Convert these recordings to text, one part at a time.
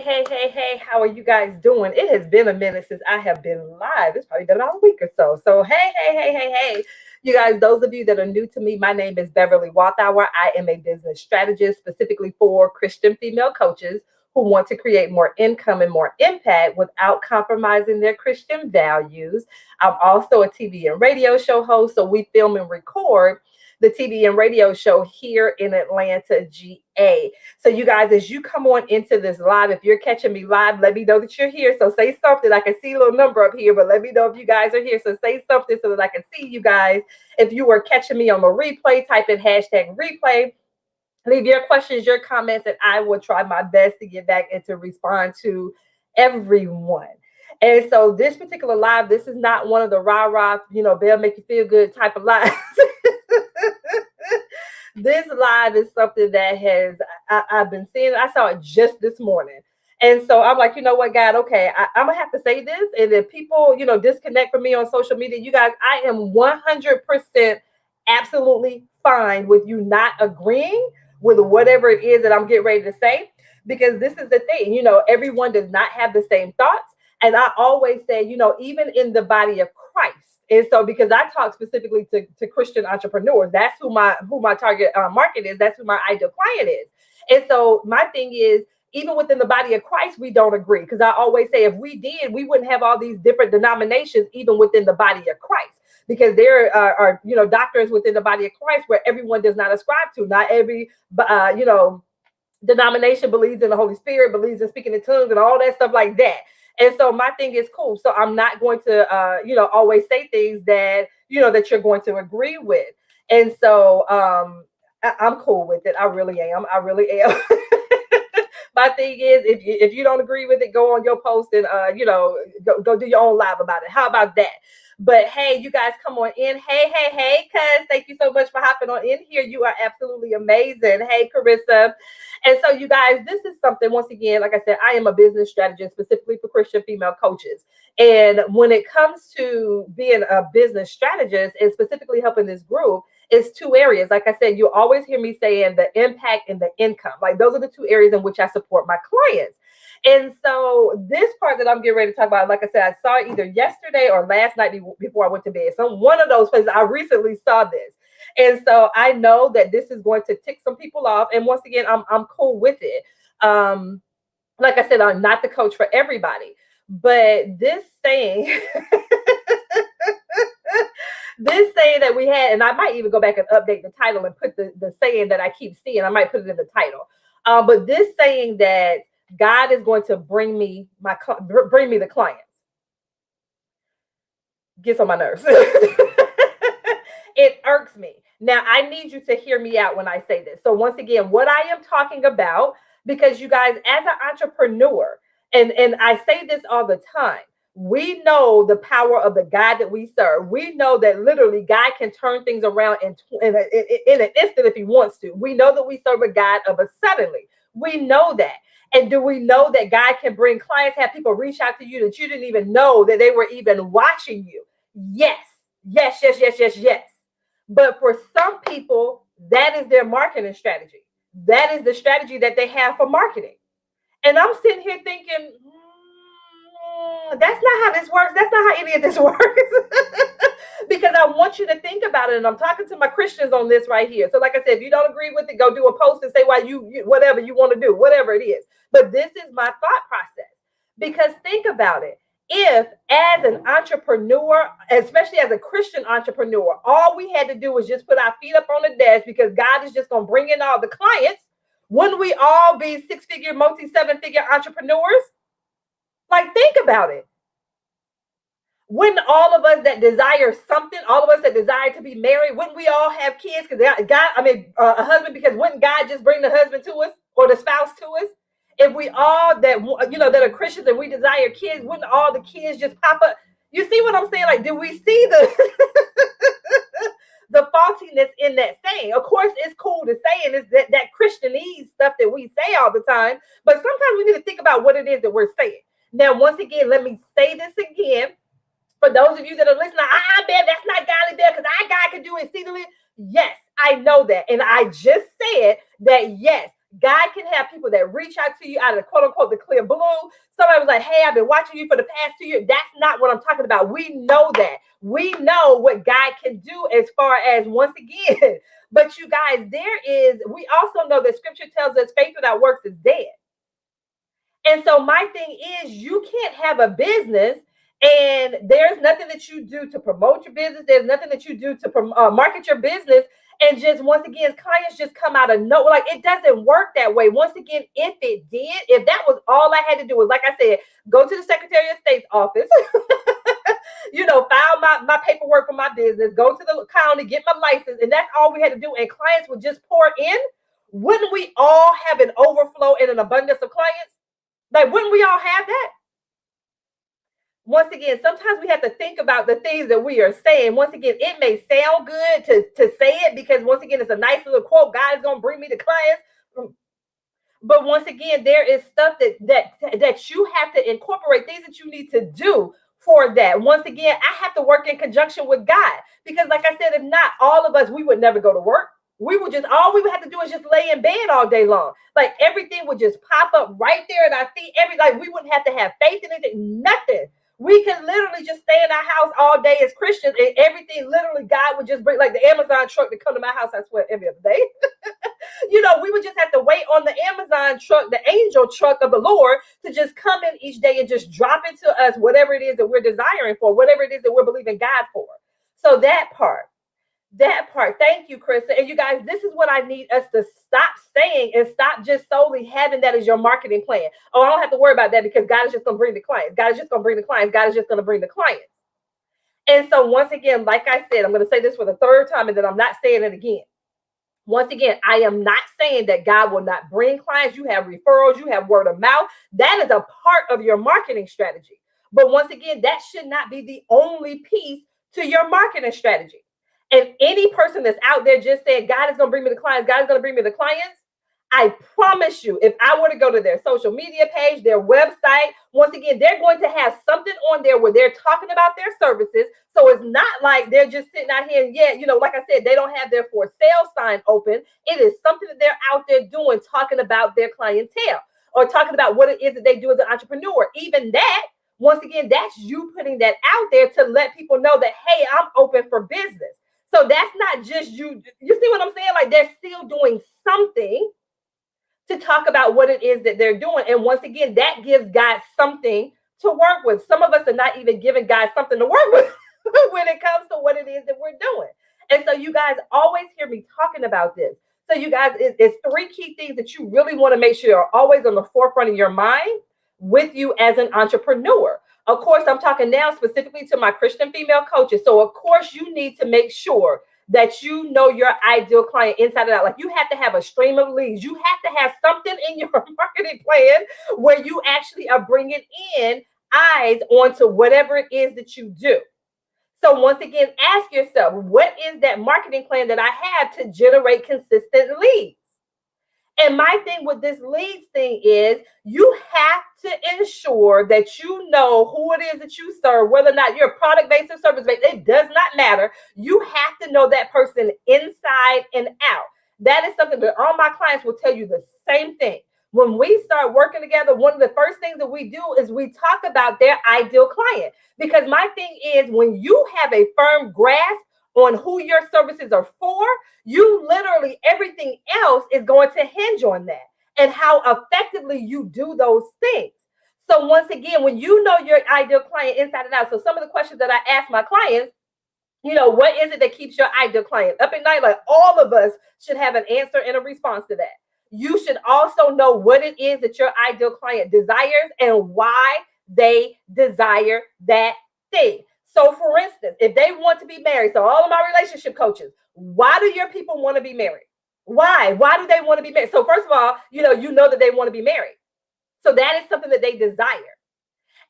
Hey, how are you guys doing? It has been a minute since I have been live. It's probably been about a week or so. So, hey. You guys, those of you that are new to me, my name is Beverly Walthour. I am a business strategist specifically for Christian female coaches who want to create more income and more impact without compromising their Christian values. I'm also a TV and radio show host, so we film and record the TV and radio show here in Atlanta, GA. So you guys, as you come on into this live, if you're catching me live, let me know that you're here. So say something. I can see a little number up here, but let me know if you guys are here. So say something so that I can see you guys. If you were catching me on the replay, type in hashtag replay. Leave your questions, your comments, and I will try my best to get back and to respond to everyone. And so this particular live, this is not one of the rah-rah, they'll make you feel good type of lives. This live is something that I've been seeing. I saw it just this morning. And so I'm like, you know what, God, okay, I'm going to have to say this. And if people, disconnect from me on social media, you guys, I am 100% absolutely fine with you not agreeing with whatever it is that I'm getting ready to say. Because this is the thing, everyone does not have the same thoughts. And I always say, even in the body of Christ. And so because I talk specifically to Christian entrepreneurs, that's who my target market is. That's who my ideal client is. And so my thing is, even within the body of Christ, we don't agree. Because I always say if we did, we wouldn't have all these different denominations, even within the body of Christ. Because there are doctrines within the body of Christ where everyone does not ascribe to. Not every, denomination believes in the Holy Spirit, believes in speaking in tongues and all that stuff like that. And so my thing is cool. So I'm not going to, always say things that, that you're going to agree with. And so I'm cool with it. I really am. My thing is, if you don't agree with it, go on your post and, go do your own live about it. How about that? But hey, you guys come on in. Hey, cuz thank you so much for hopping on in here. You are absolutely amazing. Hey, Carissa. And so you guys, this is something, once again, like I said, I am a business strategist specifically for Christian female coaches. And when it comes to being a business strategist and specifically helping this group, it's two areas. Like I said, you always hear me saying the impact and the income. Like those are the two areas in which I support my clients. And so this part that I'm getting ready to talk about, like I said, I saw it either yesterday or last night before I went to bed. So one of those places, I recently saw this. And so I know that this is going to tick some people off. And once again, I'm cool with it. Like I said, I'm not the coach for everybody. But this saying, this saying that we had, and I might even go back and update the title and put the saying that I keep seeing. I might put it in the title. But this saying that God is going to bring me the clients gets on my nerves. It irks me. Now, I need you to hear me out when I say this. So once again, what I am talking about, because you guys, as an entrepreneur, and I say this all the time, we know the power of the God that we serve. We know that literally God can turn things around in an instant if he wants to. We know that we serve a God of a suddenly. We know that. And do we know that God can bring clients, have people reach out to you that you didn't even know that they were even watching you? Yes. But for some people, that is their marketing strategy. That is the strategy that they have for marketing. And I'm sitting here thinking, that's not how this works. That's not how any of this works. Because I want you to think about it. And I'm talking to my Christians on this right here. So like I said, if you don't agree with it, go do a post and say why you whatever you want to do, whatever it is. But this is my thought process. Because think about it. If as an entrepreneur, especially as a Christian entrepreneur, all we had to do was just put our feet up on the desk because God is just going to bring in all the clients, wouldn't we all be six-figure, multi-seven-figure entrepreneurs? Like, think about it. Wouldn't all of us that desire something, all of us that desire to be married, wouldn't we all have kids? Because a husband, because wouldn't God just bring the husband to us or the spouse to us? If we all that are Christians and we desire kids, wouldn't all the kids just pop up? You see what I'm saying? Like, do we see the faultiness in that saying? Of course, it's cool to say, and it's that Christianese stuff that we say all the time. But sometimes we need to think about what it is that we're saying. Now, once again, let me say this again. For those of you that are listening, man, that's not godly there because our God can do exceedingly. Yes, I know that. And I just said that, yes, God can have people that reach out to you out of the quote unquote the clear blue. Somebody was like, hey, I've been watching you for the past 2 years. That's not what I'm talking about. We know that. We know what God can do as far as, once again, but you guys, we also know that scripture tells us faith without works is dead. And so my thing is, you can't have a business and there's nothing that you do to promote your business. There's nothing that you do to market your business. And just, once again, clients just come out of nowhere. Like, it doesn't work that way. Once again, if it did, if that was all I had to do was, like I said, go to the Secretary of State's office, file my paperwork for my business, go to the county, get my license, and that's all we had to do, and clients would just pour in, wouldn't we all have an overflow and an abundance of clients? Like, wouldn't we all have that? Once again, sometimes we have to think about the things that we are saying. Once again, it may sound good to say it because, once again, it's a nice little quote. God is going to bring me to clients. But once again, there is stuff that you have to incorporate, things that you need to do for that. Once again, I have to work in conjunction with God because, like I said, if not, all of us, we would never go to work. All we would have to do is just lay in bed all day long. Like, everything would just pop up right there at our feet. We wouldn't have to have faith in it, nothing. We can literally just stay in our house all day as Christians, and everything, literally, God would just bring, like the Amazon truck to come to my house, I swear, every other day. We would just have to wait on the Amazon truck, the angel truck of the Lord, to just come in each day and just drop into us whatever it is that we're desiring for, whatever it is that we're believing God for. So that part, thank you, Krista. And you guys, this is what I need us to stop saying and stop just solely having that as your marketing plan. Oh, I don't have to worry about that because God is just going to bring the clients. God is just going to bring the clients. God is just going to bring the clients. And so, once again, like I said, I'm going to say this for the third time, and then I'm not saying it again. Once again, I am not saying that God will not bring clients. You have referrals, you have word of mouth. That is a part of your marketing strategy. But once again, that should not be the only piece to your marketing strategy. And any person that's out there just saying, God is going to bring me the clients, God is going to bring me the clients, I promise you, if I were to go to their social media page, their website, once again, they're going to have something on there where they're talking about their services. So it's not like they're just sitting out here and, like I said, they don't have their for sale sign open. It is something that they're out there doing, talking about their clientele or talking about what it is that they do as an entrepreneur. Even that, once again, that's you putting that out there to let people know that, hey, I'm open for business. So that's not just you. You see what I'm saying? Like, they're still doing something to talk about what it is that they're doing. And once again, that gives God something to work with. Some of us are not even giving God something to work with when it comes to what it is that we're doing. And so you guys always hear me talking about this. So you guys, it's 3 key things that you really want to make sure are always on the forefront of your mind with you as an entrepreneur. Of course, I'm talking now specifically to my Christian female coaches. So of course, you need to make sure that you know your ideal client inside and out. Like, you have to have a stream of leads. You have to have something in your marketing plan where you actually are bringing in eyes onto whatever it is that you do. So once again, ask yourself, what is that marketing plan that I have to generate consistent leads? And my thing with this leads thing is, you have to ensure that you know who it is that you serve, whether or not you're product-based or service-based, it does not matter. You have to know that person inside and out. That is something that all my clients will tell you the same thing. When we start working together, one of the first things that we do is we talk about their ideal client. Because my thing is, when you have a firm grasp on who your services are for, you literally, everything else is going to hinge on that and how effectively you do those things. So once again, when you know your ideal client inside and out, so some of the questions that I ask my clients, what is it that keeps your ideal client up at night? Like, all of us should have an answer and a response to that. You should also know what it is that your ideal client desires and why they desire that thing. So for instance, if they want to be married, so all of my relationship coaches, why do your people want to be married? Why? Why do they want to be married? So first of all, you know that they want to be married. So that is something that they desire.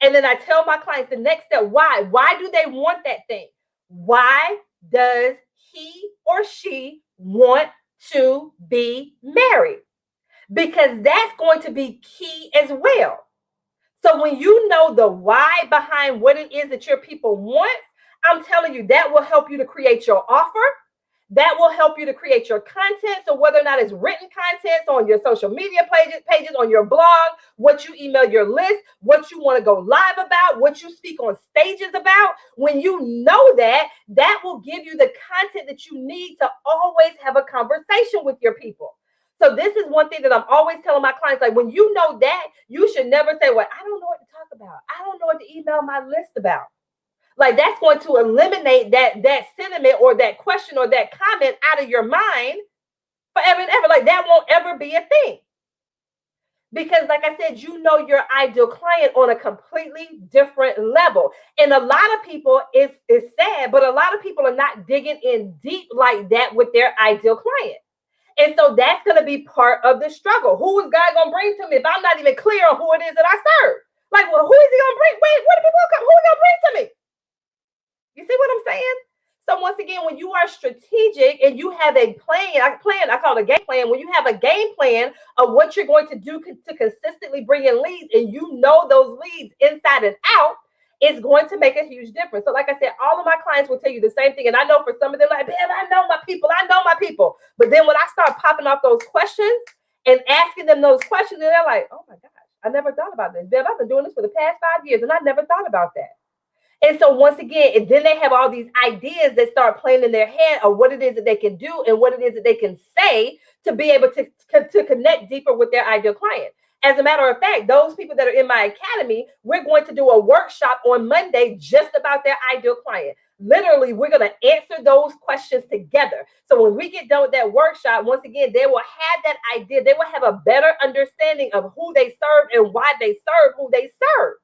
And then I tell my clients the next step, why? Why do they want that thing? Why does he or she want to be married? Because that's going to be key as well. So when you know the why behind what it is that your people want, I'm telling you, that will help you to create your offer. That will help you to create your content. So whether or not it's written content on your social media pages, on your blog, what you email your list, what you want to go live about, what you speak on stages about, when you know that, that will give you the content that you need to always have a conversation with your people. So this is one thing that I'm always telling my clients, like when you know that, you should never say, well, I don't know what to talk about. I don't know what to email my list about. Like that's going to eliminate that sentiment or that question or that comment out of your mind forever and ever. Like that won't ever be a thing. Because like I said, you know your ideal client on a completely different level. And a lot of people, it's sad, but a lot of people are not digging in deep like that with their ideal client. And so that's going to be part of the struggle. Who is God going to bring to me if I'm not even clear on who it is that I serve? Like, well, who is he going to bring? Wait, what do people come? Who is he going to bring to me? You see what I'm saying? So once again, when you are strategic and you have a plan, I call it a game plan. When you have a game plan of what you're going to do to consistently bring in leads, and you know those leads inside and out, it's going to make a huge difference. So like I said, all of my clients will tell you the same thing. And I know for some of them, like, man, I know my people. But then when I start popping off those questions and asking them those questions, and they're like, oh my gosh, I never thought about this. Bev, I've been doing this for the past 5 years and I never thought about that. And so once again, and then they have all these ideas that start playing in their head of what it is that they can do and what it is that they can say to be able to connect deeper with their ideal client. As a matter of fact, those people that are in my academy, we're going to do a workshop on Monday just about their ideal client. Literally, we're going to answer those questions together. So when we get done with that workshop, once again, they will have that idea. They will have a better understanding of who they serve and why they serve who they serve.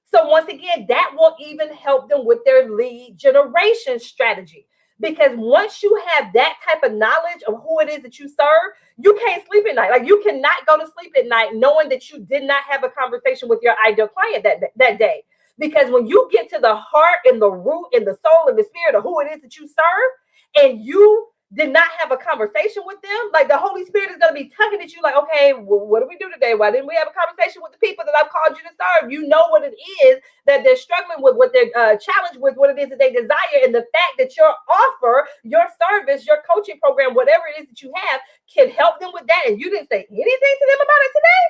So once again, that will even help them with their lead generation strategy. Because once you have that type of knowledge of who it is that you serve, you can't sleep at night. Like you cannot go to sleep at night knowing that you did not have a conversation with your ideal client that day. Because when you get to the heart and the root and the soul and the spirit of who it is that you serve, and you did not have a conversation with them, like the Holy Spirit is going to be tugging at you like, okay, well, what do we do today? Why didn't we have a conversation with the people that I've called you to serve? You know what it is that they're struggling with, what they're challenged with, what it is that they desire. And the fact that your offer, your service, your coaching program, whatever it is that you have can help them with that. And you didn't say anything to them about it today.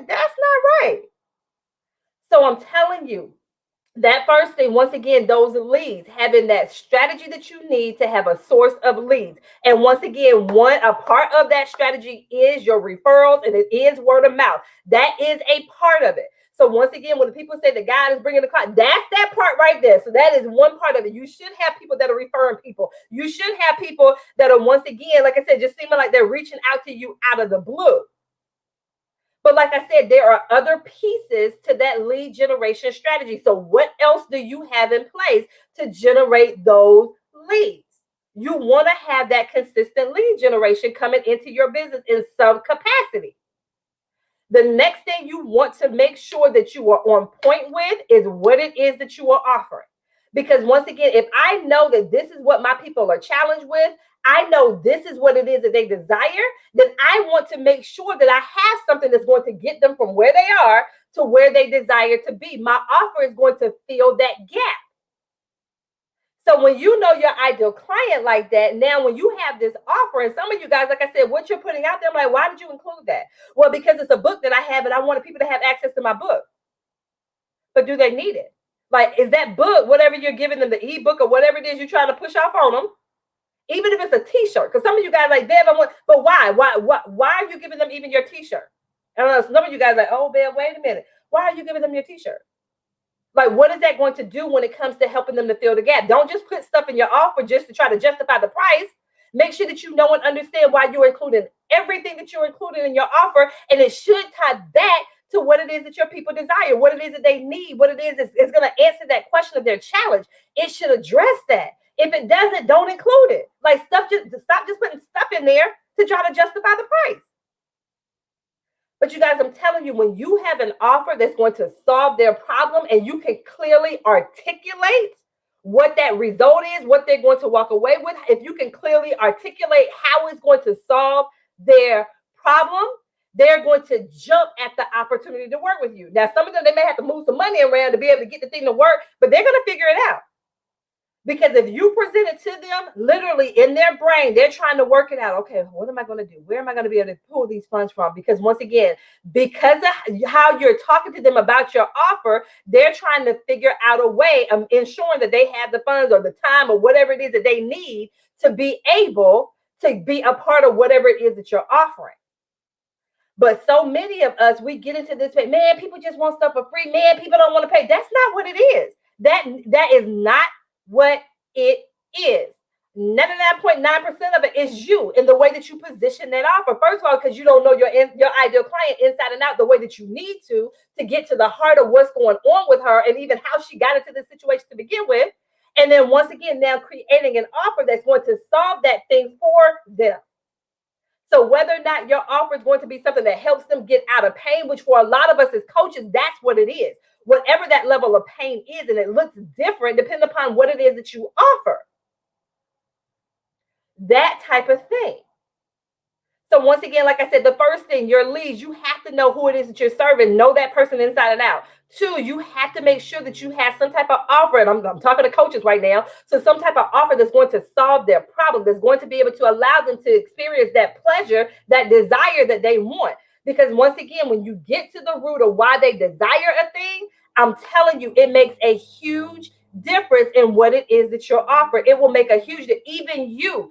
That's not right. So I'm telling you, that first thing, once again, those leads, having that strategy that you need to have a source of leads. And once again, a part of that strategy is your referrals, and it is word of mouth. That is a part of it. So once again, when the people say that God is bringing the client, that's that part right there. So that is one part of it. You should have people that are referring people. You should have people that are, once again, like I said, just seeming like they're reaching out to you out of the blue. But like I said, there are other pieces to that lead generation strategy. So what else do you have in place to generate those leads? You want to have that consistent lead generation coming into your business in some capacity. The next thing you want to make sure that you are on point with is what it is that you are offering. Because once again, if I know that this is what my people are challenged with, I know this is what it is that they desire, then I want to make sure that I have something that's going to get them from where they are to where they desire to be. My offer is going to fill that gap. So when you know your ideal client like that, now when you have this offer, and some of you guys, like I said, what you're putting out there, I'm like, why did you include that? Well, because it's a book that I have and I wanted people to have access to my book. But do they need it? Like, is that book, whatever you're giving them, the ebook or whatever it is you're trying to push off on them, even if it's a t-shirt, because some of you guys like, Bev, but why are you giving them even your t-shirt? And some of you guys like, oh, Bev, wait a minute. Why are you giving them your t-shirt? Like, what is that going to do when it comes to helping them to fill the gap? Don't just put stuff in your offer just to try to justify the price. Make sure that you know and understand why you're including everything that you're including in your offer. And it should tie back to what it is that your people desire, what it is that they need, what it is that's going to answer that question of their challenge. It should address that. If it doesn't, don't include it. Like stop just putting stuff in there to try to justify the price. But you guys, I'm telling you, when you have an offer that's going to solve their problem and you can clearly articulate what that result is, what they're going to walk away with, if you can clearly articulate how it's going to solve their problem, they're going to jump at the opportunity to work with you. Now, some of them, they may have to move some money around to be able to get the thing to work, but they're going to figure it out. Because if you present it to them, literally in their brain, they're trying to work it out. Okay, what am I going to do? Where am I going to be able to pull these funds from? Because once again, because of how you're talking to them about your offer, they're trying to figure out a way of ensuring that they have the funds or the time or whatever it is that they need to be able to be a part of whatever it is that you're offering. But so many of us, we get into this, man, people just want stuff for free. Man, people don't want to pay. That's not what it is. That is not what it is. 99.9% of it is you in the way that you position that offer. First of all, because you don't know your ideal client inside and out the way that you need to get to the heart of what's going on with her and even how she got into this situation to begin with. And then once again, now creating an offer that's going to solve that thing for them. So whether or not your offer is going to be something that helps them get out of pain, which for a lot of us as coaches, that's what it is. Whatever that level of pain is, and it looks different depending upon what it is that you offer. That type of thing. So once again, like I said, the first thing, your leads, you have to know who it is that you're serving. Know that person inside and out. 2, you have to make sure that you have some type of offer, and I'm talking to coaches right now, so some type of offer that's going to solve their problem, that's going to be able to allow them to experience that pleasure, that desire that they want. Because once again, when you get to the root of why they desire a thing, I'm telling you, it makes a huge difference in what it is that you're offering. It will make a huge, even you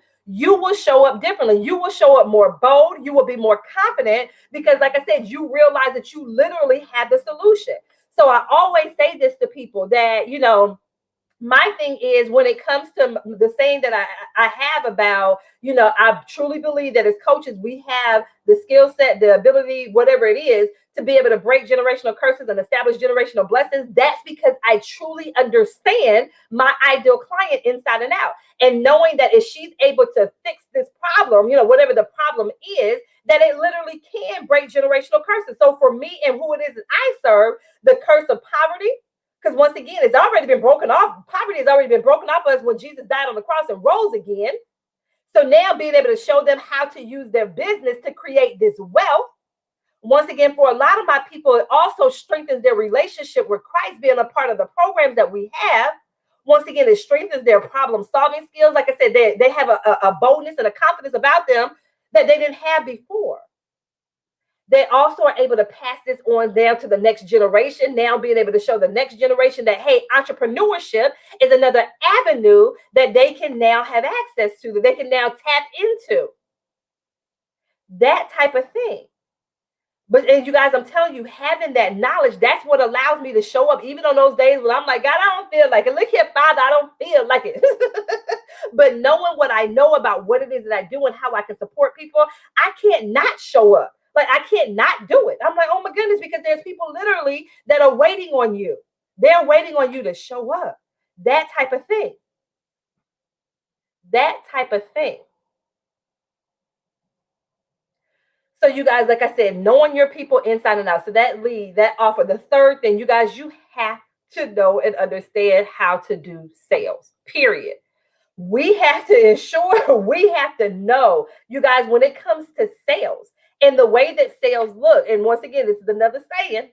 will show up differently. You will show up more bold. You will be more confident because, like I said, you realize that you literally have the solution. So I always say this to people that, my thing is when it comes to the saying that I have about, I truly believe that as coaches, we have the skill set, the ability, whatever it is, to be able to break generational curses and establish generational blessings. That's because I truly understand my ideal client inside and out. And knowing that if she's able to fix this problem, whatever the problem is, that it literally can break generational curses. So for me and who it is that I serve, the curse of poverty, because once again, it's already been broken off. Poverty has already been broken off us when Jesus died on the cross and rose again. So now being able to show them how to use their business to create this wealth. Once again, for a lot of my people, it also strengthens their relationship with Christ, being a part of the programs that we have. Once again, it strengthens their problem-solving skills. Like I said, they have a boldness and a confidence about them that they didn't have before. They also are able to pass this on down to the next generation, now being able to show the next generation that, hey, entrepreneurship is another avenue that they can now have access to, that they can now tap into. That type of thing. But and you guys, I'm telling you, having that knowledge, that's what allows me to show up, even on those days when I'm like, God, I don't feel like it. Look here, Father, I don't feel like it. But knowing what I know about what it is that I do and how I can support people, I can't not show up. Like, I can't not do it. I'm like, oh my goodness, because there's people literally that are waiting on you. They're waiting on you to show up. That type of thing. That type of thing. So you guys, like I said, knowing your people inside and out. So that lead, that offer. The third thing, you guys, you have to know and understand how to do sales, period. We have to ensure, we have to know, you guys, when it comes to sales and the way that sales look. And once again, this is another saying.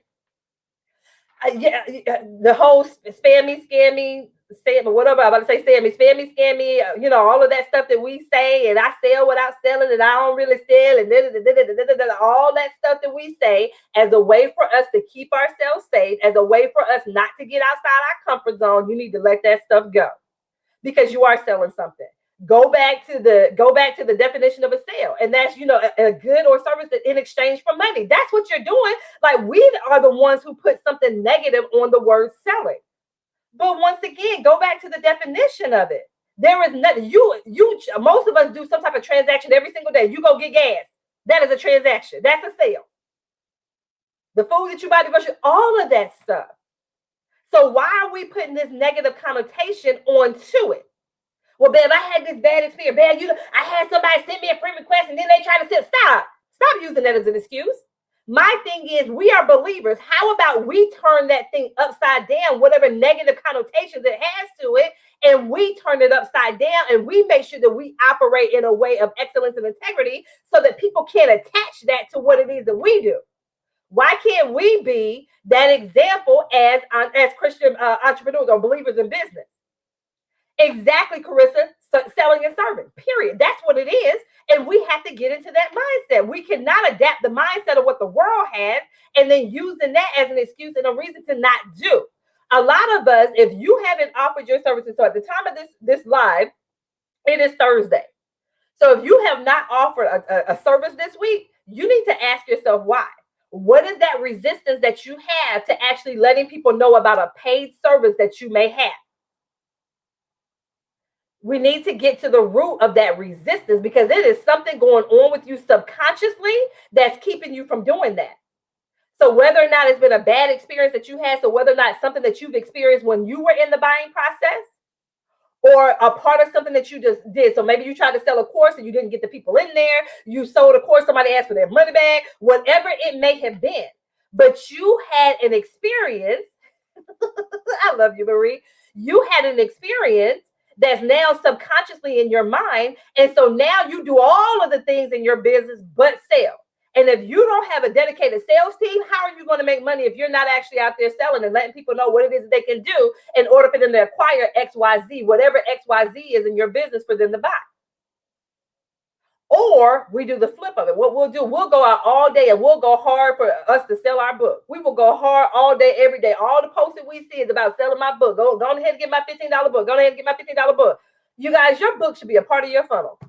The whole spammy, scammy, whatever I'm about to say, spammy, scammy, all of that stuff that we say, and I sell without selling, and I don't really sell, and all that stuff that we say as a way for us to keep ourselves safe, as a way for us not to get outside our comfort zone. You need to let that stuff go because you are selling something. Go back to the definition of a sale, and that's a good or service that in exchange for money. That's what you're doing. Like, we are the ones who put something negative on the word selling. But once again, go back to the definition of it. There is nothing. Most of us do some type of transaction every single day. You go get gas. That is a transaction. That's a sale. The food that you buy to grocery, all of that stuff. So why are we putting this negative connotation onto it? Well, babe, I had this bad experience. Babe, I had somebody send me a friend request and then they try to say, stop using that as an excuse. My thing is, we are believers. How about we turn that thing upside down, whatever negative connotations it has to it, and we turn it upside down and we make sure that we operate in a way of excellence and integrity so that people can't attach that to what it is that we do. Why can't we be that example as Christian entrepreneurs or believers in business? Exactly, Carissa. So selling and serving. Period. That's what it is. And we have to get into that mindset. We cannot adapt the mindset of what the world has and then using that as an excuse and a reason to not do. A lot of us, if you haven't offered your services, so at the time of this live, it is Thursday. So if you have not offered a service this week, you need to ask yourself why. What is that resistance that you have to actually letting people know about a paid service that you may have? We need to get to the root of that resistance because it is something going on with you subconsciously that's keeping you from doing that. So whether or not it's been a bad experience that you had, so whether or not something that you've experienced when you were in the buying process, or a part of something that you just did. So maybe you tried to sell a course and you didn't get the people in there. You sold a course, somebody asked for their money back, whatever it may have been. But you had an experience. I love you, Marie. You had an experience that's now subconsciously in your mind. And so now you do all of the things in your business but sell. And if you don't have a dedicated sales team, how are you going to make money if you're not actually out there selling and letting people know what it is they can do in order for them to acquire XYZ, whatever XYZ is in your business for them to buy? Or we do the flip of it. What we'll do, we'll go out all day and we'll go hard for us to sell our book. We will go hard all day, every day. All the posts that we see is about selling my book. Go ahead and get my $15 book. Go ahead and get my $15 book. You guys, your book should be a part of your funnel.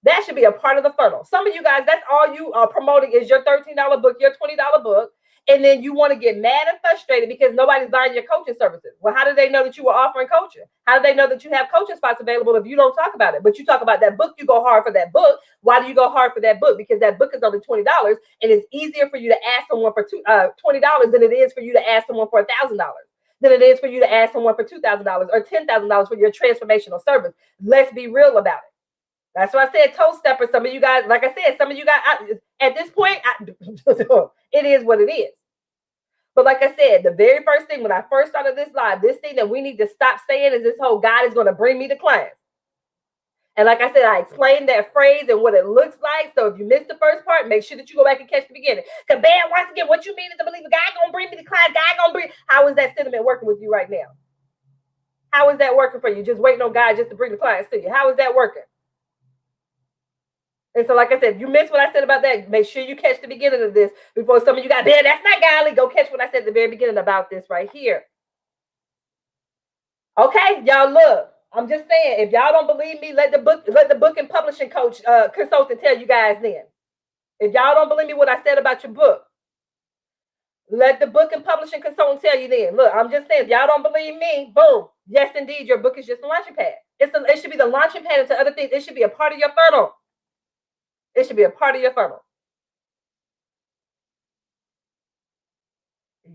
That should be a part of the funnel. Some of you guys, that's all you are promoting is your $13 book, your $20 book. And then you want to get mad and frustrated because nobody's buying your coaching services. Well, how do they know that you were offering coaching? How do they know that you have coaching spots available if you don't talk about it? But you talk about that book, you go hard for that book. Why do you go hard for that book? Because that book is only $20 and it's easier for you to ask someone for $20 than it is for you to ask someone for $1,000. Than it is for you to ask someone for $2,000 or $10,000 for your transformational service. Let's be real about it. That's why I said toe stepper. Some of you guys, like I said, some of you guys, at this point, it is what it is. But like I said, the very first thing when I first started this live, this thing that we need to stop saying is this whole God is going to bring me the clients. And like I said, I explained that phrase and what it looks like. So if you missed the first part, make sure that you go back and catch the beginning. Because bam, once again, what you mean is to believe God going to bring me the client. God going to bring. How is that sentiment working with you right now? How is that working for you? Just waiting on God just to bring the clients to you. How is that working? And so, like I said, you missed what I said about that. Make sure you catch the beginning of this before some of you got there. That's not godly. Go catch what I said at the very beginning about this right here. Okay, y'all, look. I'm just saying, if y'all don't believe me, let the book and publishing coach consultant tell you guys then. If y'all don't believe me what I said about your book, let the book and publishing consultant tell you then. Look, I'm just saying, if y'all don't believe me, boom. Yes, indeed, your book is just a launching pad. It should be the launching pad into other things. It should be a part of your funnel. It should be a part of your funnel.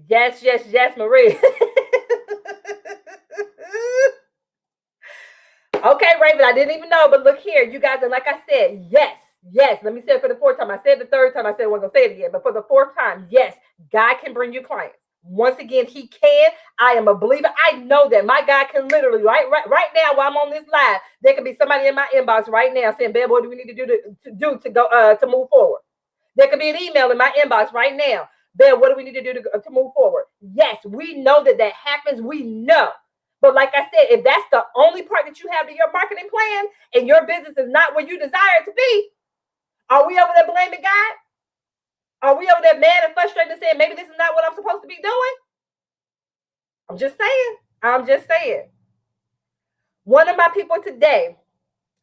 Yes, yes, yes, Marie. Okay, Raven, I didn't even know, but look here, you guys, and like I said, yes, yes. Let me say it for the fourth time. I said the third time, I said I wasn't going to say it again, but for the fourth time, yes, God can bring you clients. Once again, he can. I am a believer. I know that my God can literally, right now while I'm on this live, there could be somebody in my inbox right now saying, "Babe, what do we need to do to move forward?" There could be an email in my inbox right now. "Babe, what do we need to do to move forward?" Yes, we know that happens. We know. But like I said, if that's the only part that you have to your marketing plan and your business is not where you desire it to be, are we over there blaming God? Are we over there mad and frustrated and saying, maybe this is not what I'm supposed to be doing? I'm just saying. One of my people today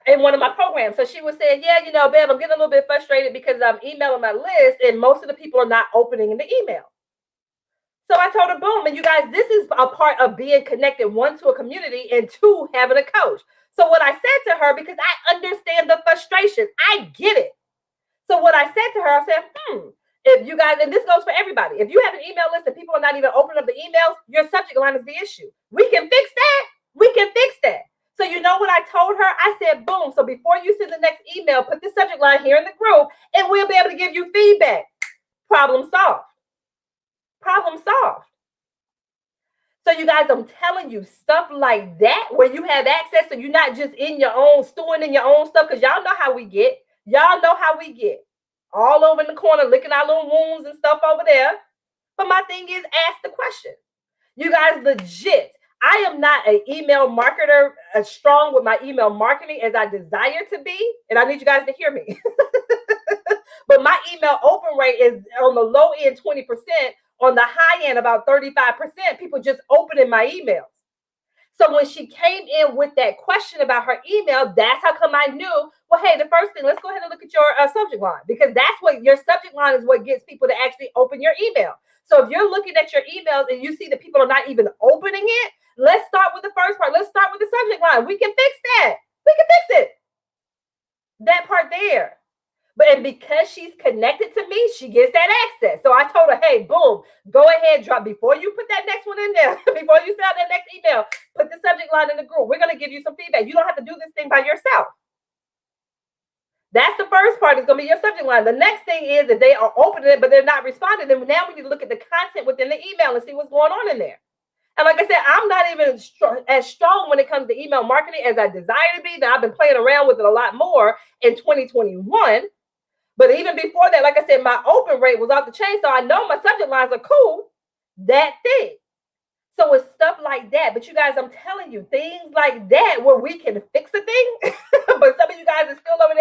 in one of my programs, so she was saying, yeah, Bev, I'm getting a little bit frustrated because I'm emailing my list and most of the people are not opening in the email. So I told her, boom, and you guys, this is a part of being connected, one, to a community, and two, having a coach. So what I said to her, because I understand the frustration, I get it. So what I said to her, I said, if you guys, and this goes for everybody, if you have an email list and people are not even opening up the emails, your subject line is the issue. We can fix that. So you know what I told her? I said, boom. So before you send the next email, put the subject line here in the group and we'll be able to give you feedback. Problem solved. So you guys, I'm telling you, stuff like that, where you have access, so you're not just in your own, stewing in your own stuff, because y'all know how we get. All over in the corner, licking our little wounds and stuff over there. But my thing is, ask the question. You guys, legit, I am not an email marketer as strong with my email marketing as I desire to be. And I need you guys to hear me. But my email open rate is on the low end 20%, on the high end about 35%. People just opening my emails. So when she came in with that question about her email, that's how come I knew, well, hey, the first thing, let's go ahead and look at your subject line, because that's what your subject line is, what gets people to actually open your email. So if you're looking at your emails and you see that people are not even opening it, let's start with the first part. Let's start with the subject line. We can fix that. We can fix it. That part there. And because she's connected to me, she gets that access. So I told her, hey, boom, go ahead, drop before you put that next one in there, before you send that next email, put the subject line in the group. We're going to give you some feedback. You don't have to do this thing by yourself. That's the first part. Is going to be your subject line. The next thing is if they are opening it, but they're not responding, then now we need to look at the content within the email and see what's going on in there. And like I said, I'm not even as strong when it comes to email marketing as I desire to be. Now, I've been playing around with it a lot more in 2021. But even before that, like I said, my open rate was off the chain. So I know my subject lines are cool. That thing. So it's stuff like that. But you guys, I'm telling you, things like that where we can fix a thing. But some of you guys are still over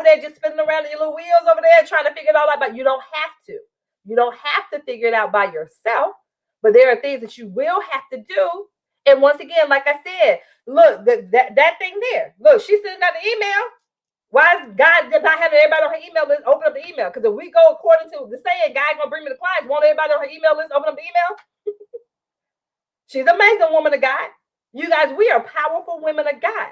there just spinning around in your little wheels over there trying to figure it all out. But you don't have to. You don't have to figure it out by yourself. But there are things that you will have to do. And once again, like I said, look, that thing there. Look, she's sending out the email. Why is God not having everybody on her email list open up the email? Because if we go according to the saying, God gonna bring me the clients, won't everybody on her email list open up the email? She's an amazing woman of God. You guys, we are powerful women of God.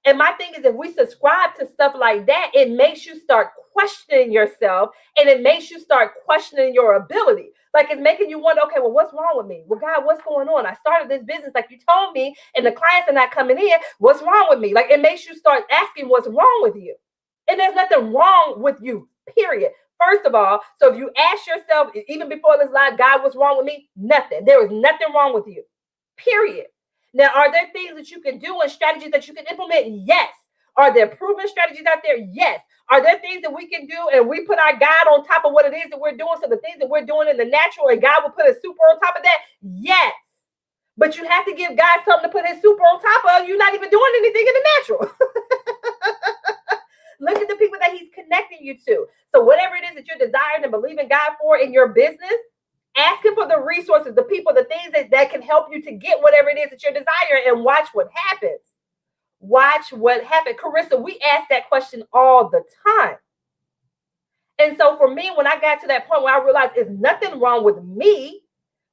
And my thing is, if we subscribe to stuff like that, it makes you start questioning yourself, and it makes you start questioning your ability. Like, it's making you wonder, okay, well, what's wrong with me? Well, God, what's going on? I started this business like you told me, and the clients are not coming in. What's wrong with me? Like, it makes you start asking what's wrong with you. And there's nothing wrong with you, period. First of all, so if you ask yourself, even before this live, God, what's wrong with me? Nothing. There is nothing wrong with you, period. Now, are there things that you can do and strategies that you can implement? Yes. Are there proven strategies out there? Yes. Are there things that we can do and we put our God on top of what it is that we're doing? So the things that we're doing in the natural and God will put a super on top of that? Yes. But you have to give God something to put his super on top of. You're not even doing anything in the natural. Look at the people that he's connecting you to. So whatever it is that you're desiring and believing God for in your business, ask him for the resources, the people, the things that can help you to get whatever it is that you're desiring, and watch what happens. Watch what happens. Carissa, we ask that question all the time. And so for me, when I got to that point where I realized there's nothing wrong with me,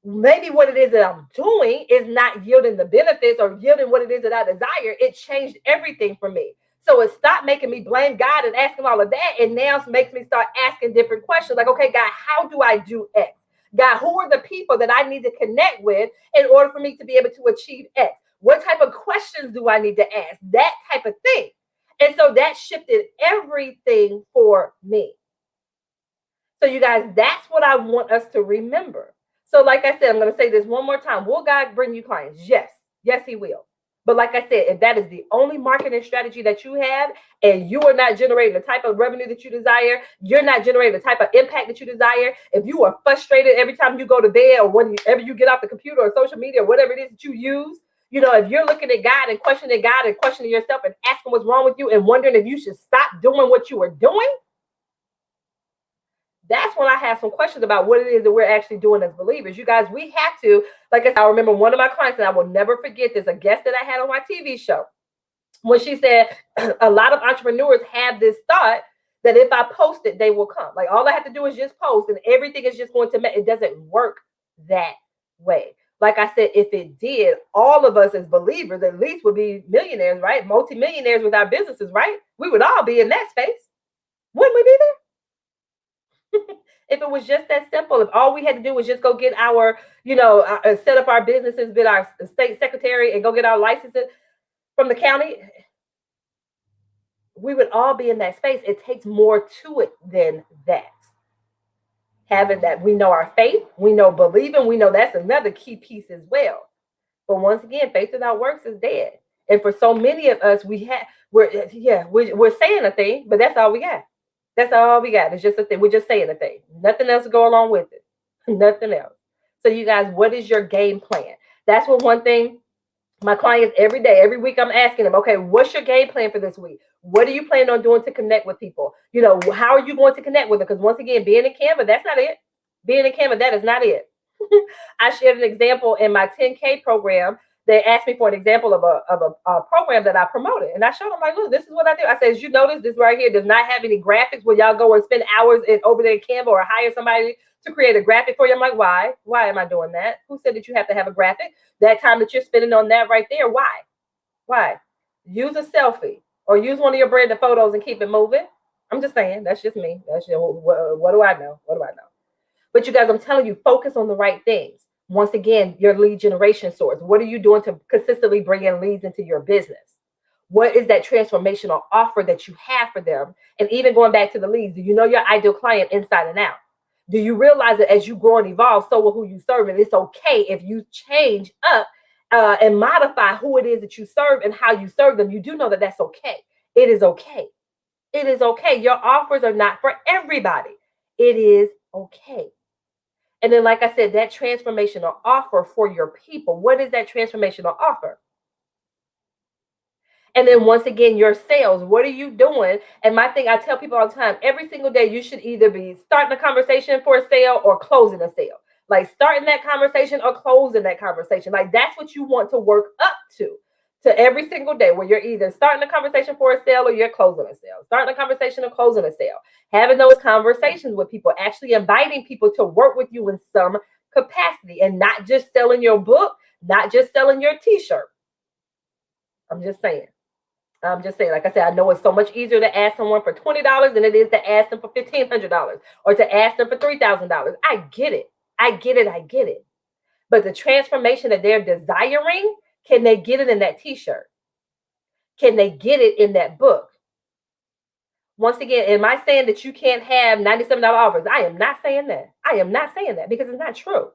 maybe what it is that I'm doing is not yielding the benefits or yielding what it is that I desire, it changed everything for me. So it stopped making me blame God and asking all of that. And now it makes me start asking different questions like, okay, God, how do I do X? God, who are the people that I need to connect with in order for me to be able to achieve X? What type of questions do I need to ask? That type of thing. And so that shifted everything for me. So you guys, that's what I want us to remember. So like I said, I'm going to say this one more time. Will God bring you clients? Yes. Yes, he will. But like I said, if that is the only marketing strategy that you have and you are not generating the type of revenue that you desire, you're not generating the type of impact that you desire, if you are frustrated every time you go to bed or whenever you get off the computer or social media or whatever it is that you use, you know, if you're looking at God and questioning yourself and asking what's wrong with you and wondering if you should stop doing what you are doing, that's when I have some questions about what it is that we're actually doing as believers. You guys, we have to, like I said, I remember one of my clients, and I will never forget this, a guest that I had on my TV show, when she said a lot of entrepreneurs have this thought that if I post it, they will come. Like all I have to do is just post and everything is just going to make it. Doesn't work that way. Like I said, if it did, all of us as believers at least would be millionaires, right? Multi-millionaires with our businesses, right? We would all be in that space. Wouldn't we be there? If it was just that simple, if all we had to do was just go get our, set up our businesses, be our state secretary and go get our licenses from the county, we would all be in that space. It takes more to it than that. Having that, we know our faith, we know believing, we know that's another key piece as well. But once again, faith without works is dead. And for so many of us, we're saying a thing, but that's all we got. That's all we got. It's just a thing. We're just saying a thing. Nothing else to go along with it. Nothing else. So you guys, what is your game plan? That's what one thing My clients every day, every week, I'm asking them, okay, what's your game plan for this week? What are you planning on doing to connect with people? You know, how are you going to connect with them? Because once again, being in Canva, that's not it. Being in Canva, that is not it. I shared an example in my 10K program. They asked me for an example of a program that I promoted. And I showed them, like, look, this is what I do. I said, as you notice, this right here does not have any graphics where y'all go and spend hours over there in Canva or hire somebody to create a graphic for you. I'm like, why? Why am I doing that? Who said that you have to have a graphic? That time that you're spending on that right there, why? Why? Use a selfie or use one of your branded photos and keep it moving. I'm just saying, that's just me. That's just, what do I know? What do I know? But you guys, I'm telling you, focus on the right things. Once again, your lead generation source. What are you doing to consistently bring in leads into your business? What is that transformational offer that you have for them? And even going back to the leads, do you know your ideal client inside and out? Do you realize that as you grow and evolve, so will who you serve? And it's okay if you change up and modify who it is that you serve and how you serve them. You do know that that's okay. It is okay. It is okay. Your offers are not for everybody. It is okay. And then, like I said, that transformational offer for your people. What is that transformational offer? And then once again, your sales, what are you doing? And my thing, I tell people all the time, every single day, you should either be starting a conversation for a sale or closing a sale. Like starting that conversation or closing that conversation. Like that's what you want to work up to every single day, where you're either starting a conversation for a sale or you're closing a sale. Starting a conversation or closing a sale. Having those conversations with people, actually inviting people to work with you in some capacity and not just selling your book, not just selling your t-shirt. I'm just saying. Like I said, I know it's so much easier to ask someone for $20 than it is to ask them for $1,500 or to ask them for $3,000. I get it. I get it. But the transformation that they're desiring, can they get it in that t-shirt? Can they get it in that book? Once again, am I saying that you can't have $97 offers? I am not saying that. I am not saying that because it's not true.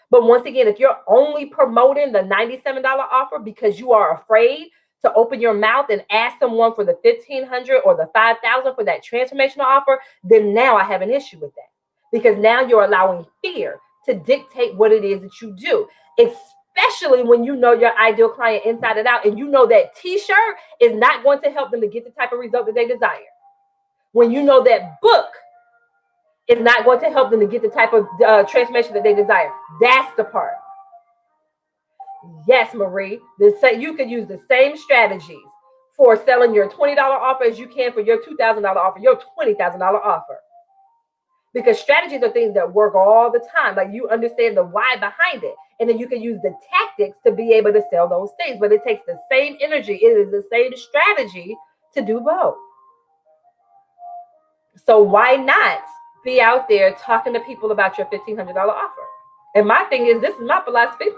But once again, if you're only promoting the $97 offer because you are afraid to open your mouth and ask someone for the $1,500 or the $5,000 for that transformational offer, then now I have an issue with that. Because now you're allowing fear to dictate what it is that you do, especially when you know your ideal client inside and out, and you know that t-shirt is not going to help them to get the type of result that they desire. When you know that book is not going to help them to get the type of transformation that they desire. That's the part. Yes, Marie, you could use the same strategies for selling your $20 offer as you can for your $2,000 offer, your $20,000 offer. Because strategies are things that work all the time. Like you understand the why behind it. And then you can use the tactics to be able to sell those things. But it takes the same energy. It is the same strategy to do both. So why not be out there talking to people about your $1,500 offer? And my thing is, this is my philosophy.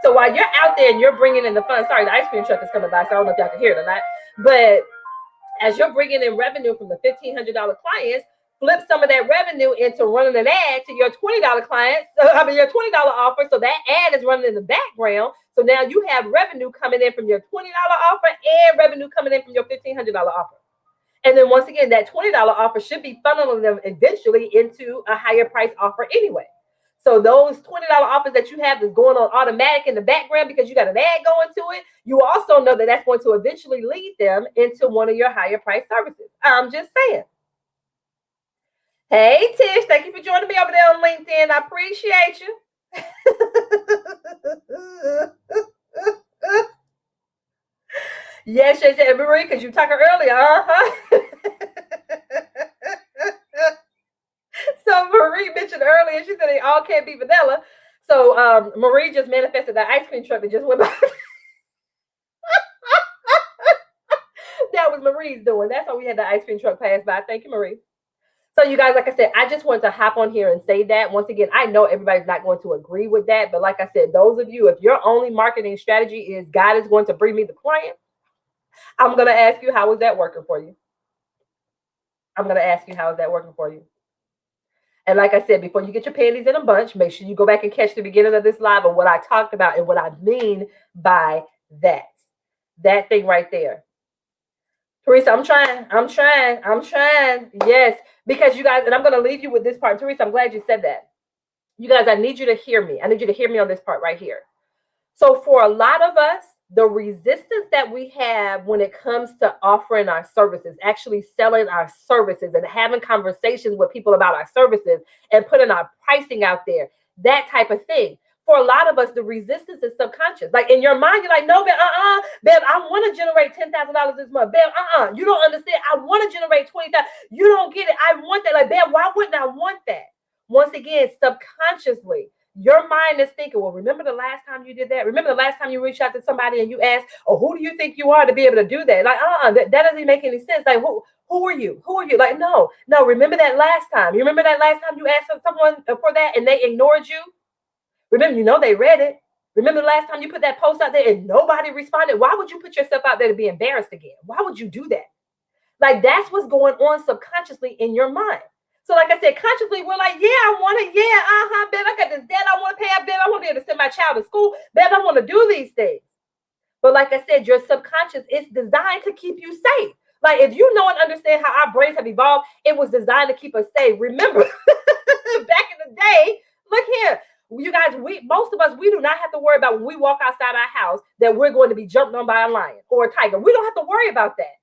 So while you're out there and you're bringing in the funds, sorry, the ice cream truck is coming by, so I don't know if y'all can hear it or not. But as you're bringing in revenue from the $1,500 clients, flip some of that revenue into running an ad to your $20 clients, your $20 offer. So that ad is running in the background. So now you have revenue coming in from your $20 offer and revenue coming in from your $1,500 offer. And then once again, that $20 offer should be funneling them eventually into a higher price offer anyway. So those $20 offers that you have is going on automatic in the background because you got an ad going to it. You also know that that's going to eventually lead them into one of your higher price services. I'm just saying. Hey, Tish, thank you for joining me over there on LinkedIn. I appreciate you. Yes, Marie, because you talked earlier. So Marie mentioned earlier, she said they all can't be vanilla. So Marie just manifested that ice cream truck that just went by. That was Marie's doing. That's why we had the ice cream truck pass by. Thank you, Marie. So you guys, like I said, I just wanted to hop on here and say that. Once again, I know everybody's not going to agree with that. But like I said, those of you, if your only marketing strategy is God is going to bring me the client, I'm going to ask you, how is that working for you? I'm going to ask you, how is that working for you? And like I said, before you get your panties in a bunch, make sure you go back and catch the beginning of this live of what I talked about and what I mean by that. That thing right there. Teresa, I'm trying. Yes, because you guys, and I'm going to leave you with this part. Teresa, I'm glad you said that. You guys, I need you to hear me. I need you to hear me on this part right here. So for a lot of us, the resistance that we have when it comes to offering our services, actually selling our services and having conversations with people about our services and putting our pricing out there, that type of thing. For a lot of us, the resistance is subconscious. Like in your mind, you're like, no, babe, babe, I want to generate $10,000 this month. Babe, you don't understand. I want to generate 20,000. You don't get it. I want that. Like, babe, why wouldn't I want that? Once again, subconsciously, your mind is thinking, well, remember the last time you did that? Remember the last time you reached out to somebody and you asked, oh, who do you think you are to be able to do that? Like, that doesn't make any sense. Like, who are you? Who are you? Like, no, remember that last time. You remember that last time you asked someone for that and they ignored you? Remember, they read it. Remember the last time you put that post out there and nobody responded? Why would you put yourself out there to be embarrassed again? Why would you do that? Like, that's what's going on subconsciously in your mind. So like I said, consciously, we're like, yeah, I want it. Yeah, babe, I got this debt I want to pay out, babe. I want to be able to send my child to school. Babe, I want to do these things. But like I said, your subconscious is designed to keep you safe. Like, if you know and understand how our brains have evolved, it was designed to keep us safe. Remember, back in the day, look here. You guys, most of us, we do not have to worry about when we walk outside our house that we're going to be jumped on by a lion or a tiger. We don't have to worry about that.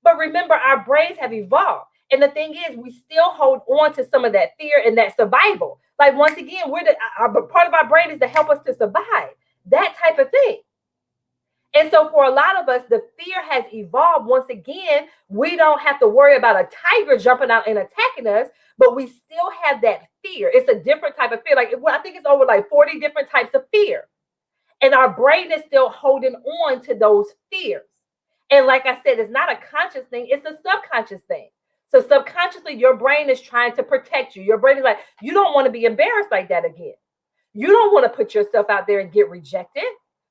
But remember, our brains have evolved. And the thing is, we still hold on to some of that fear and that survival. Like, once again, part of our brain is to help us to survive, that type of thing. And so for a lot of us, the fear has evolved. Once again, we don't have to worry about a tiger jumping out and attacking us, but we still have that fear. It's a different type of fear. Like, I think it's over like 40 different types of fear. And our brain is still holding on to those fears. And like I said, it's not a conscious thing. It's a subconscious thing. So subconsciously, your brain is trying to protect you. Your brain is like, you don't want to be embarrassed like that again. You don't want to put yourself out there and get rejected.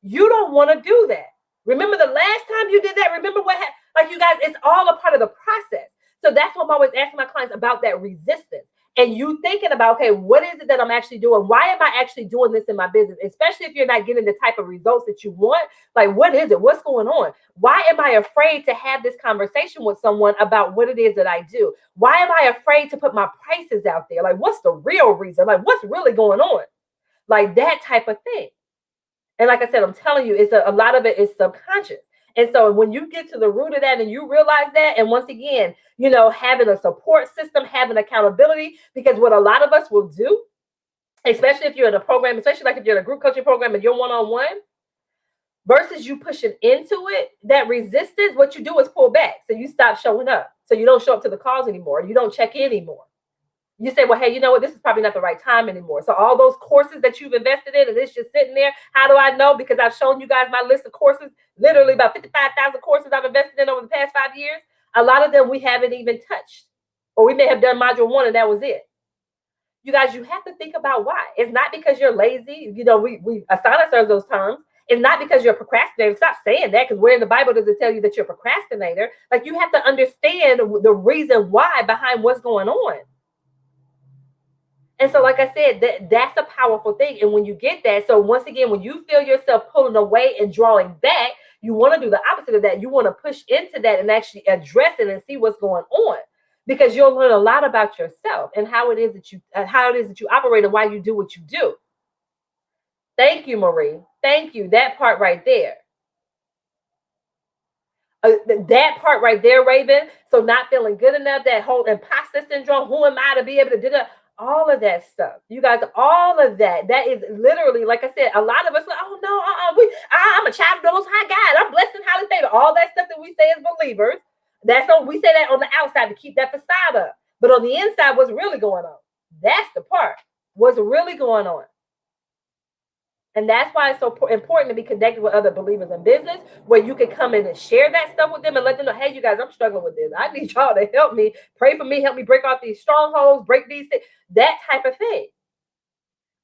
You don't want to do that. Remember the last time you did that? Remember what happened? Like, you guys, it's all a part of the process. So that's what I'm always asking my clients about, that resistance. And you thinking about, okay, what is it that I'm actually doing? Why am I actually doing this in my business? Especially if you're not getting the type of results that you want. Like, what is it? What's going on? Why am I afraid to have this conversation with someone about what it is that I do? Why am I afraid to put my prices out there? Like, what's the real reason? Like, what's really going on? Like, that type of thing. And like I said, I'm telling you, a lot of it is subconscious. And so when you get to the root of that and you realize that, and once again, having a support system, having accountability, because what a lot of us will do, especially if you're in a program, especially like if you're in a group coaching program and you're one-on-one, versus you pushing into it, that resistance, what you do is pull back. So you stop showing up. So you don't show up to the calls anymore. You don't check in anymore. You say, well, hey, you know what? This is probably not the right time anymore. So all those courses that you've invested in and it's just sitting there. How do I know? Because I've shown you guys my list of courses, literally about 55,000 courses I've invested in over the past 5 years. A lot of them we haven't even touched, or we may have done module 1 and that was it. You guys, you have to think about why. It's not because you're lazy. We assign ourselves those terms. It's not because you're a procrastinator. Stop saying that, because where in the Bible does it tell you that you're a procrastinator? Like, you have to understand the reason why behind what's going on. And so, like I said, that's a powerful thing. And when you get that, so once again, when you feel yourself pulling away and drawing back, you want to do the opposite of that. You want to push into that and actually address it and see what's going on, because you'll learn a lot about yourself and how it is that you operate and why you do what you do. Thank you, Marie. Thank you. That part right there. That part right there, Raven. So not feeling good enough, that whole imposter syndrome. Who am I to be able to do that? All of that stuff, you guys, all of that is literally, like I said, a lot of us like, oh no, I'm a child of the Most High God. I'm blessed and highly favored. All that stuff that we say as believers, we say that on the outside to keep that facade up. But on the inside, what's really going on? That's the part. What's really going on? And that's why it's so important to be connected with other believers in business, where you can come in and share that stuff with them and let them know, hey, you guys, I'm struggling with this. I need y'all to help me. Pray for me. Help me break off these strongholds, break these things, that type of thing.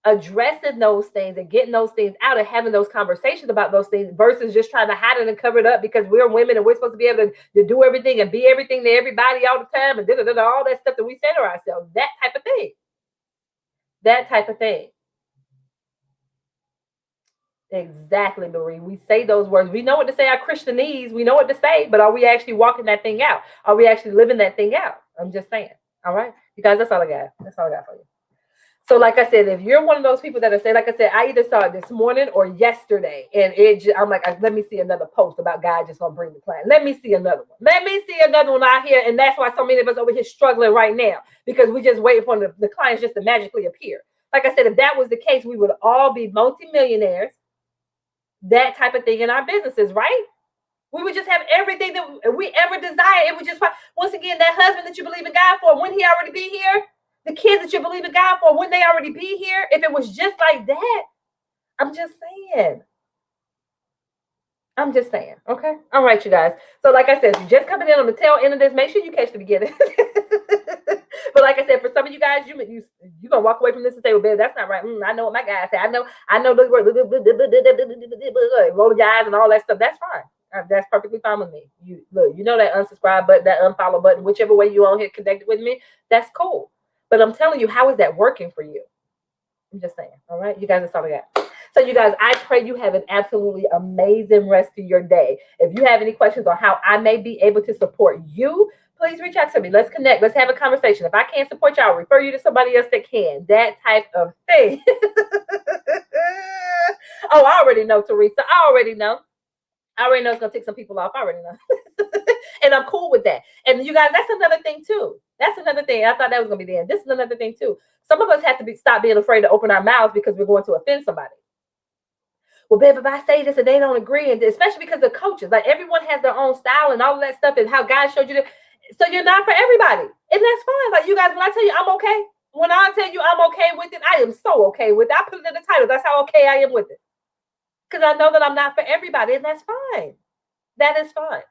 Addressing those things and getting those things out and having those conversations about those things versus just trying to hide it and cover it up because we're women and we're supposed to be able to do everything and be everything to everybody all the time and all that stuff that we say to ourselves. That type of thing. That type of thing. Exactly, Marie. We say those words. We know what to say our Christianese. We know what to say, but are we actually walking that thing out? Are we actually living that thing out? I'm just saying. All right. You guys, that's all I got. That's all I got for you. So, like I said, if you're one of those people that are saying, like I said, I either saw it this morning or yesterday, and I'm like, let me see another post about God just gonna bring the client. Let me see another one. Let me see another one out here, and that's why so many of us over here struggling right now because we just waiting for the clients just to magically appear. Like I said, if that was the case, we would all be multimillionaires. That type of thing in our businesses, right? We would just have everything that we ever desire. It would just, once again, that husband that you believe in God for, wouldn't he already be here? The kids that you believe in God for, wouldn't they already be here? If it was just like that, I'm just saying. I'm just saying. Okay. All right, you guys. So, like I said, if you're just coming in on the tail end of this, make sure you catch the beginning. But like I said, for some of you guys, you're gonna walk away from this and say, "Well, babe, that's not right." I know what my guy said. I know. Look, roll your eyes and all that stuff. That's fine. That's perfectly fine with me. You know that unsubscribe button, that unfollow button, whichever way you on here connected with me, that's cool. But I'm telling you, how is that working for you? I'm just saying. All right, you guys, that's all I got. So, you guys, I pray you have an absolutely amazing rest of your day. If you have any questions on how I may be able to support you, please reach out to me. Let's connect. Let's have a conversation. If I can't support you, I'll refer you to somebody else that can. That type of thing. Oh, I already know, Teresa. I already know it's going to take some people off. I already know. And I'm cool with that. And you guys, that's another thing too. That's another thing. I thought that was going to be the end. This is another thing too. Some of us have to stop being afraid to open our mouths because we're going to offend somebody. Well, babe, if I say this and they don't agree, and especially because the coaches, like everyone has their own style and all of that stuff and how God showed you that. So you're not for everybody. And that's fine. Like you guys, when I tell you I'm okay, when I tell you I'm okay with it, I am so okay with it. I put it in the title. That's how okay I am with it. Because I know that I'm not for everybody, and that's fine. That is fine.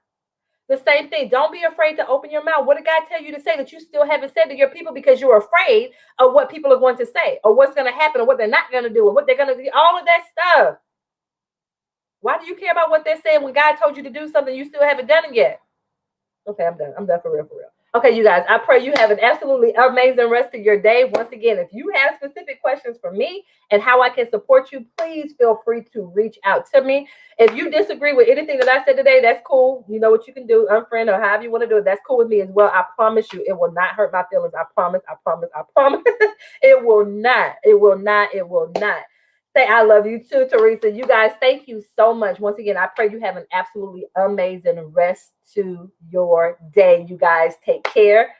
The same thing. Don't be afraid to open your mouth. What did God tell you to say that you still haven't said to your people because you're afraid of what people are going to say or what's going to happen or what they're not going to do and what they're going to do, all of that stuff. Why do you care about what they're saying when God told you to do something you still haven't done it yet? Okay, I'm done. I'm done for real. Okay, you guys, I pray you have an absolutely amazing rest of your day. Once again, if you have specific questions for me and how I can support you, please feel free to reach out to me. If you disagree with anything that I said today, that's cool. You know what you can do, unfriend or however you want to do it. That's cool with me as well. I promise you, it will not hurt my feelings. I promise. It will not. Say I love you too, Teresa. You guys, thank you so much. Once again, I pray you have an absolutely amazing rest to your day. You guys, take care.